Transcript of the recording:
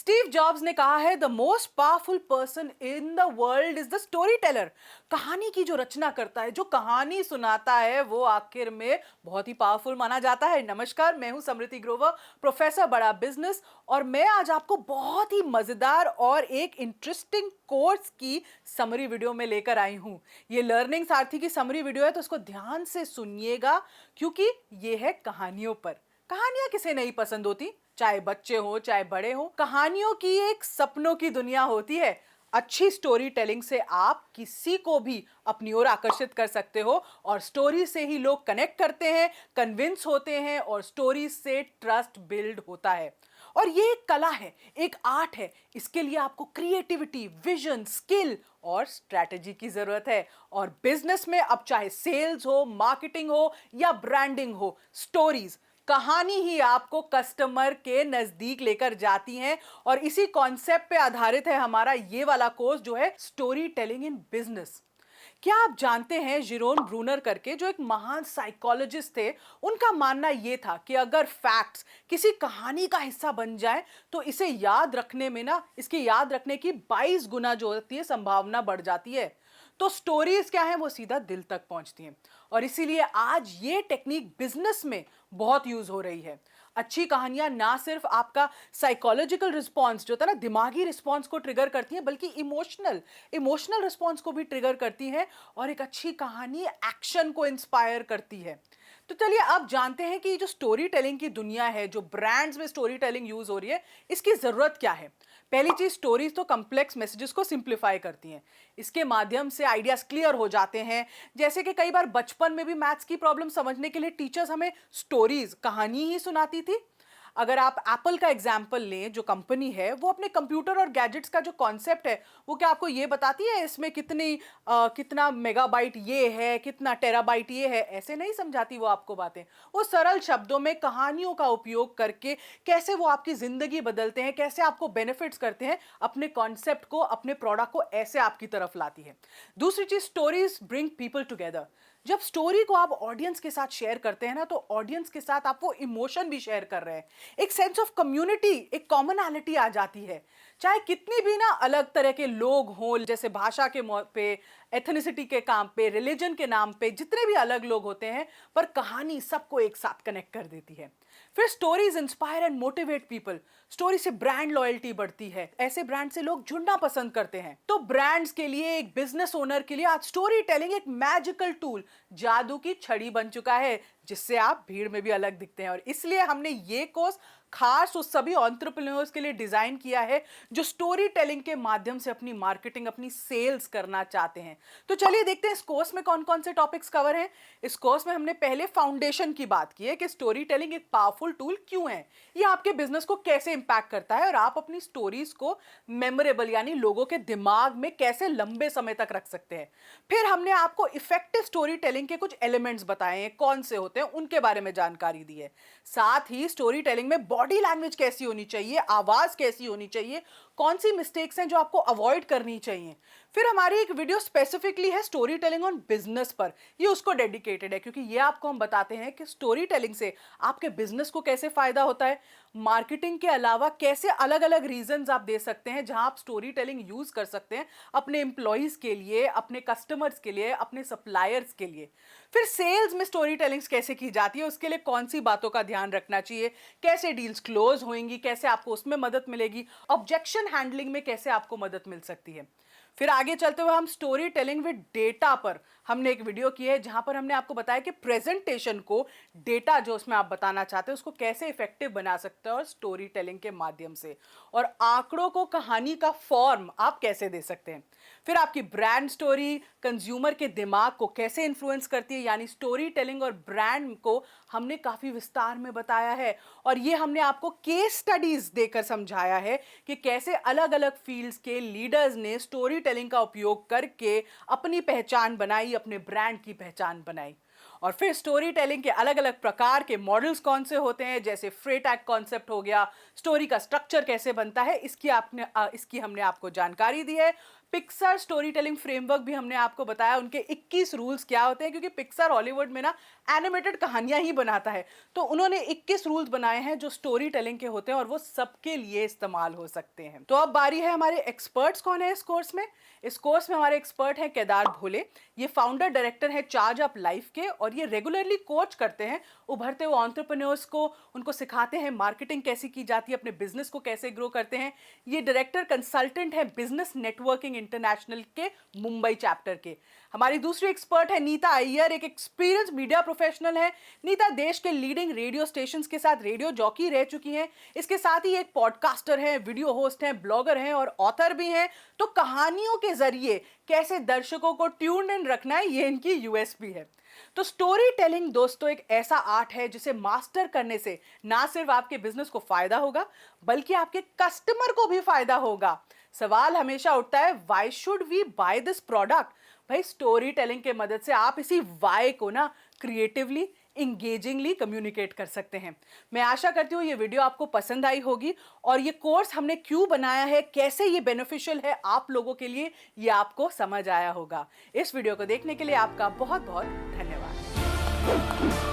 Steve jobs ने कहा है the most powerful person in the world is the story teller. कहानी की जो रचना करता है, जो कहानी सुनाता है, वो आखिर में बहुत ही पावरफुल माना जाता है। नमस्कार, मैं हूं समृति ग्रोवर, प्रोफेसर बड़ा बिजनेस, और मैं आज आपको बहुत ही मजेदार और एक इंटरेस्टिंग कोर्स की समरी वीडियो में लेकर आई हूं। ये लर्निंग सारथी की समरी वीडियो है, तो इसको ध्यान से सुनिएगा क्योंकि ये है कहानियों पर। कहानियां किसे नहीं पसंद होती, चाहे बच्चे हो चाहे बड़े हो। कहानियों की एक सपनों की दुनिया होती है। अच्छी स्टोरी टेलिंग से आप किसी को भी अपनी ओर आकर्षित कर सकते हो, और स्टोरी से ही लोग कनेक्ट करते हैं, कन्विंस होते हैं, और स्टोरी से ट्रस्ट बिल्ड होता है। और ये एक कला है, एक आर्ट है। इसके लिए आपको क्रिएटिविटी, विजन, स्किल और स्ट्रैटेजी की जरूरत है। और बिजनेस में अब चाहे सेल्स हो, मार्केटिंग हो या ब्रांडिंग हो, स्टोरीज, कहानी ही आपको कस्टमर के नजदीक लेकर जाती हैं। और इसी कॉन्सेप्ट पे आधारित है हमारा ये वाला कोर्स, जो है स्टोरी टेलिंग इन बिजनेस। क्या आप जानते हैं, जिरोन ब्रूनर करके जो एक महान साइकोलॉजिस्ट थे, उनका मानना यह था कि अगर फैक्ट्स किसी कहानी का हिस्सा बन जाए तो इसे याद रखने में ना, इसके याद रखने की 22 गुना जो होती है संभावना बढ़ जाती है। तो स्टोरीज क्या है, वो सीधा दिल तक पहुंचती हैं। और इसीलिए आज ये टेक्निक बिजनेस में बहुत यूज हो रही है। अच्छी कहानियां ना सिर्फ आपका साइकोलॉजिकल रिस्पॉन्स जो था ना, दिमागी रिस्पॉन्स को ट्रिगर करती हैं, बल्कि इमोशनल रिस्पॉन्स को भी ट्रिगर करती हैं। और एक अच्छी कहानी एक्शन को इंस्पायर करती है। तो चलिए अब जानते हैं कि ये जो स्टोरी टेलिंग की दुनिया है, जो ब्रांड्स में स्टोरी टेलिंग यूज हो रही है, इसकी जरूरत क्या है। पहली चीज, स्टोरीज तो कॉम्प्लेक्स मैसेजेस को सिंप्लीफाई करती हैं। इसके माध्यम से आइडियाज क्लियर हो जाते हैं। जैसे कि कई बार बचपन में भी मैथ्स की प्रॉब्लम समझने के लिए टीचर्स हमें स्टोरीज, कहानी ही सुनाती थी। अगर आप एप्पल का एग्जाम्पल लें, जो कंपनी है, वो अपने कंप्यूटर और गैजेट्स का जो कॉन्सेप्ट है, वो क्या आपको ये बताती है इसमें कितना मेगाबाइट ये है, कितना टेराबाइट ये है। ऐसे नहीं समझाती वो आपको बातें। वो सरल शब्दों में कहानियों का उपयोग करके कैसे वो आपकी जिंदगी बदलते हैं, कैसे आपको बेनिफिट्स करते हैं, अपने कॉन्सेप्ट को, अपने प्रोडक्ट को ऐसे आपकी तरफ लाती है। दूसरी चीज, स्टोरीज ब्रिंग पीपल टुगेदर। जब स्टोरी को आप ऑडियंस के साथ शेयर करते हैं ना, तो ऑडियंस के साथ आप वो इमोशन भी शेयर कर रहे हैं। एक सेंस ऑफ कम्युनिटी, एक कॉमनैलिटी आ जाती है। चाहे कितनी भी ना अलग तरह के लोग हों, जैसे भाषा के पे, एथनिसिटी के काम पे, रिलीजन के नाम पे, जितने भी अलग लोग होते हैं, पर कहानी सबको एक साथ कनेक्ट कर देती है। फिर stories inspire and motivate people. Story से ब्रांड लॉयल्टी बढ़ती है। ऐसे ब्रांड से लोग जुड़ना पसंद करते हैं। तो ब्रांड्स के लिए, एक बिजनेस ओनर के लिए आज स्टोरी टेलिंग एक मैजिकल टूल, जादू की छड़ी बन चुका है, जिससे आप भीड़ में भी अलग दिखते हैं। और इसलिए हमने ये कोर्स खास उस सभी एंटरप्रेन्योर्स के लिए डिजाइन किया है जो स्टोरी टेलिंग के माध्यम से अपनी मार्केटिंग, अपनी सेल्स करना चाहते हैं। तो चलिए देखते हैं इस कोर्स में कौन कौन से टॉपिक्स कवर हैं। इस कोर्स में हमने पहले फाउंडेशन की बात की है कि स्टोरी टेलिंग एक पावरफुल टूल क्यों है, ये आपके बिजनेस को कैसे इंपैक्ट करता है, और आप अपनी स्टोरीज को मेमोरेबल यानी लोगों के दिमाग में कैसे लंबे समय तक रख सकते हैं। फिर हमने आपको इफेक्टिव स्टोरी टेलिंग के कुछ एलिमेंट्स बताए हैं, कौन से होते हैं उनके बारे में जानकारी दी है। साथ ही स्टोरी टेलिंग में बॉडी लैंग्वेज कैसी होनी चाहिए, आवाज कैसी होनी चाहिए, कौन सी मिस्टेक्स हैं जो आपको अवॉइड करनी चाहिए। फिर हमारी एक वीडियो स्पेसिफिकली है स्टोरी टेलिंग ऑन बिजनेस पर, ये उसको डेडिकेटेड है, क्योंकि ये आपको हम बताते हैं कि स्टोरी टेलिंग से आपके बिजनेस को कैसे फायदा होता है। मार्केटिंग के अलावा कैसे अलग अलग रीजंस आप दे सकते हैं जहां आप स्टोरी टेलिंग यूज कर सकते हैं अपने एम्प्लॉइज के लिए, अपने कस्टमर्स के लिए, अपने सप्लायर्स के लिए। फिर सेल्स में स्टोरी टेलिंग कैसे की जाती है, उसके लिए कौन सी बातों का ध्यान रखना चाहिए, कैसे डील्स क्लोज होंगी, कैसे आपको उसमें मदद मिलेगी, ऑब्जेक्शन हैंडलिंग में कैसे आपको मदद मिल सकती है। फिर आगे चलते हुए हम स्टोरी टेलिंग विद डेटा पर हमने एक वीडियो की है, जहां पर हमने आपको बताया कि प्रेजेंटेशन को, डेटा जो उसमें आप बताना चाहते हैं, उसको कैसे इफेक्टिव बना सकते हैं और स्टोरी टेलिंग के माध्यम से, और आंकड़ों को कहानी का फॉर्म आप कैसे दे सकते हैं। फिर आपकी ब्रांड स्टोरी कंज्यूमर के दिमाग को कैसे इन्फ्लुएंस करती है, यानी स्टोरी टेलिंग और ब्रांड को हमने काफी विस्तार में बताया है। और ये हमने आपको केस स्टडीज देकर समझाया है कि कैसे अलग अलग फील्ड्स के लीडर्स ने स्टोरी टेलिंग का उपयोग करके अपनी पहचान बनाई, अपने ब्रांड की पहचान बनाई। और फिर स्टोरी टेलिंग के अलग अलग प्रकार के मॉडल्स कौन से होते हैं, जैसे फ्रेट एक्ट कॉन्सेप्ट हो गया, स्टोरी का स्ट्रक्चर कैसे बनता है, इसकी हमने आपको जानकारी दी है। पिक्सार स्टोरी टेलिंग फ्रेमवर्क भी हमने आपको बताया, उनके 21 रूल्स क्या होते हैं, क्योंकि पिक्सार हॉलीवुड में ना एनिमेटेड कहानियां ही बनाता है। तो उन्होंने 21 रूल्स बनाए हैं जो स्टोरी टेलिंग के होते हैं और वो सबके लिए इस्तेमाल हो सकते हैं। तो अब बारी है हमारे एक्सपर्ट्स कौन है इस कोर्स में। इस कोर्स में हमारे एक्सपर्ट हैं केदार भोले। ये फाउंडर डायरेक्टर है चार्ज अप लाइफ के और ये रेगुलरली कोच करते हैं उभरते हुए एंटरप्रेन्योर्स को, उनको सिखाते हैं मार्केटिंग कैसी की जाती है, अपने बिजनेस को कैसे ग्रो करते हैं। ये डायरेक्टर कंसल्टेंट है बिजनेस नेटवर्किंग इंटरनेशनल के मुंबई चैप्टर के। हमारी दूसरी एक्सपर्ट है नीता अय्यर, एक एक्सपीरियंस मीडिया प्रोफेशनल है। नीता देश के लीडिंग रेडियो स्टेशंस के साथ रेडियो जॉकी रह चुकी हैं। इसके साथ ही एक पॉडकास्टर हैं, वीडियो होस्ट हैं, ब्लॉगर हैं और ऑथर भी हैं। तो कहानियों के जरिए कैसे दर्शकों को ट्यून्ड इन रखना है, ये इनकी यूएसपी है। तो स्टोरी टेलिंग दोस्तों एक ऐसा आर्ट है जिसे मास्टर करने से ना सिर्फ आपके बिजनेस को फायदा होगा बल्कि आपके कस्टमर को भी फायदा होगा। सवाल हमेशा उठता है, why should we buy this product. भाई स्टोरी टेलिंग के मदद से आप इसी वाई को ना क्रिएटिवली इंगेजिंगली कम्युनिकेट कर सकते हैं। मैं आशा करती हूँ ये वीडियो आपको पसंद आई होगी और ये कोर्स हमने क्यों बनाया है, कैसे ये बेनिफिशियल है आप लोगों के लिए, ये आपको समझ आया होगा। इस वीडियो को देखने के लिए आपका बहुत बहुत धन्यवाद।